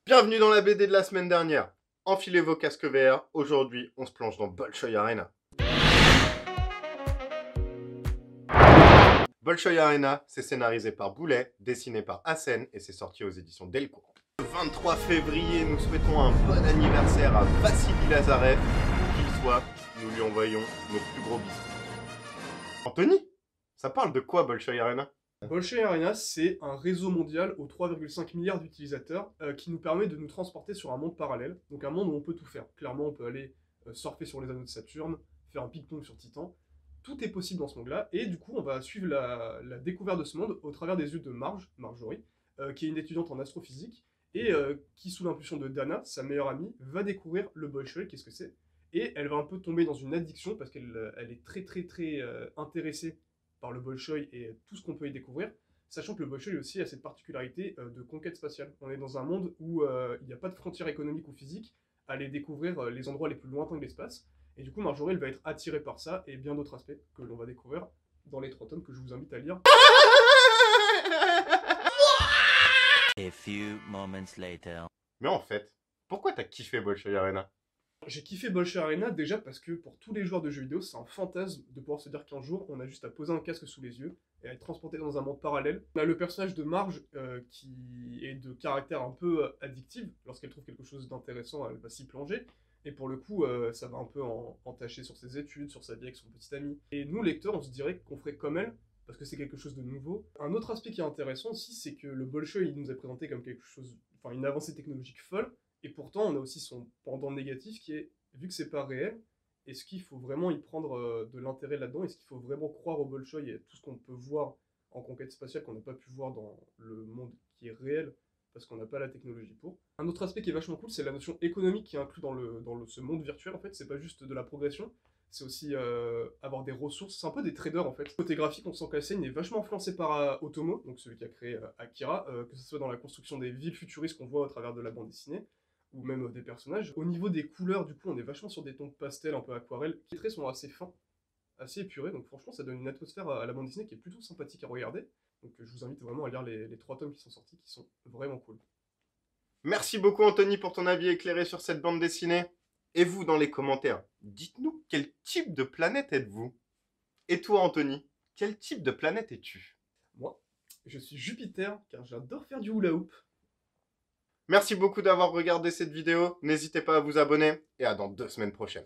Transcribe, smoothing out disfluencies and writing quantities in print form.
Bienvenue dans la BD de la semaine dernière. Enfilez vos casques VR, aujourd'hui on se plonge dans Bolshoi Arena. Bolshoi Arena, c'est scénarisé par Boulet, dessiné par Hassen et c'est sorti aux éditions Delcourt. Le 23 février, nous souhaitons un bon anniversaire à Vassili Lazarev. Où qu'il soit, nous lui envoyons nos plus gros bisous. Anthony, ça parle de quoi Bolshoi Arena? Bolshoi Arena, c'est un réseau mondial aux 3,5 milliards d'utilisateurs qui nous permet de nous transporter sur un monde parallèle, donc un monde où on peut tout faire. Clairement, on peut aller surfer sur les anneaux de Saturne, faire un ping-pong sur Titan. Tout est possible dans ce monde-là, et du coup, on va suivre la découverte de ce monde au travers des yeux de Marjorie, qui est une étudiante en astrophysique, et qui, sous l'impulsion de Dana, sa meilleure amie, va découvrir le Bolshoi, qu'est-ce que c'est. Et elle va un peu tomber dans une addiction, parce qu'elle est très intéressée par le Bolshoi et tout ce qu'on peut y découvrir, sachant que le Bolshoi aussi a cette particularité de conquête spatiale. On est dans un monde où il n'y a pas de frontières économiques ou physiques à aller découvrir les endroits les plus lointains de l'espace, et du coup Marjorie elle va être attirée par ça et bien d'autres aspects que l'on va découvrir dans les 3 tomes que je vous invite à lire. A few moments later. Mais en fait, pourquoi t'as kiffé Bolshoi Arena? J'ai kiffé Bolshoi Arena déjà parce que pour tous les joueurs de jeux vidéo, c'est un fantasme de pouvoir se dire qu'un jour, on a juste à poser un casque sous les yeux et à être transporté dans un monde parallèle. On a le personnage de Marge qui est de caractère un peu addictif. Lorsqu'elle trouve quelque chose d'intéressant, elle va s'y plonger. Et pour le coup, ça va un peu entacher sur ses études, sur sa vie avec son petit ami. Et nous, lecteurs, on se dirait qu'on ferait comme elle, parce que c'est quelque chose de nouveau. Un autre aspect qui est intéressant aussi, c'est que le Bolshoi, il nous est présenté comme quelque chose, enfin une avancée technologique folle, et pourtant, on a aussi son pendant négatif qui est, vu que c'est pas réel, est-ce qu'il faut vraiment y prendre de l'intérêt là-dedans? Est-ce qu'il faut vraiment croire au Bolshoi et à tout ce qu'on peut voir en conquête spatiale qu'on n'a pas pu voir dans le monde qui est réel parce qu'on n'a pas la technologie pour? Un autre aspect qui est vachement cool, c'est la notion économique qui est inclue dans ce monde virtuel. En fait, c'est pas juste de la progression, c'est aussi avoir des ressources. C'est un peu des traders en fait. Côté graphique, on sent qu'Asen est vachement influencé par Otomo, donc celui qui a créé Akira, que ce soit dans la construction des villes futuristes qu'on voit au travers de la bande dessinée, ou même des personnages. Au niveau des couleurs, du coup, on est vachement sur des tons pastel, un peu aquarelle. Les traits sont assez fins, assez épurés, donc franchement, ça donne une atmosphère à la bande dessinée qui est plutôt sympathique à regarder. Donc je vous invite vraiment à lire les 3 tomes qui sont sortis, qui sont vraiment cool. Merci beaucoup Anthony pour ton avis éclairé sur cette bande dessinée. Et vous dans les commentaires, dites-nous quel type de planète êtes-vous? Et toi Anthony, quel type de planète es-tu? Moi, je suis Jupiter, car j'adore faire du hula hoop. Merci beaucoup d'avoir regardé cette vidéo, n'hésitez pas à vous abonner et à dans 2 semaines prochaines.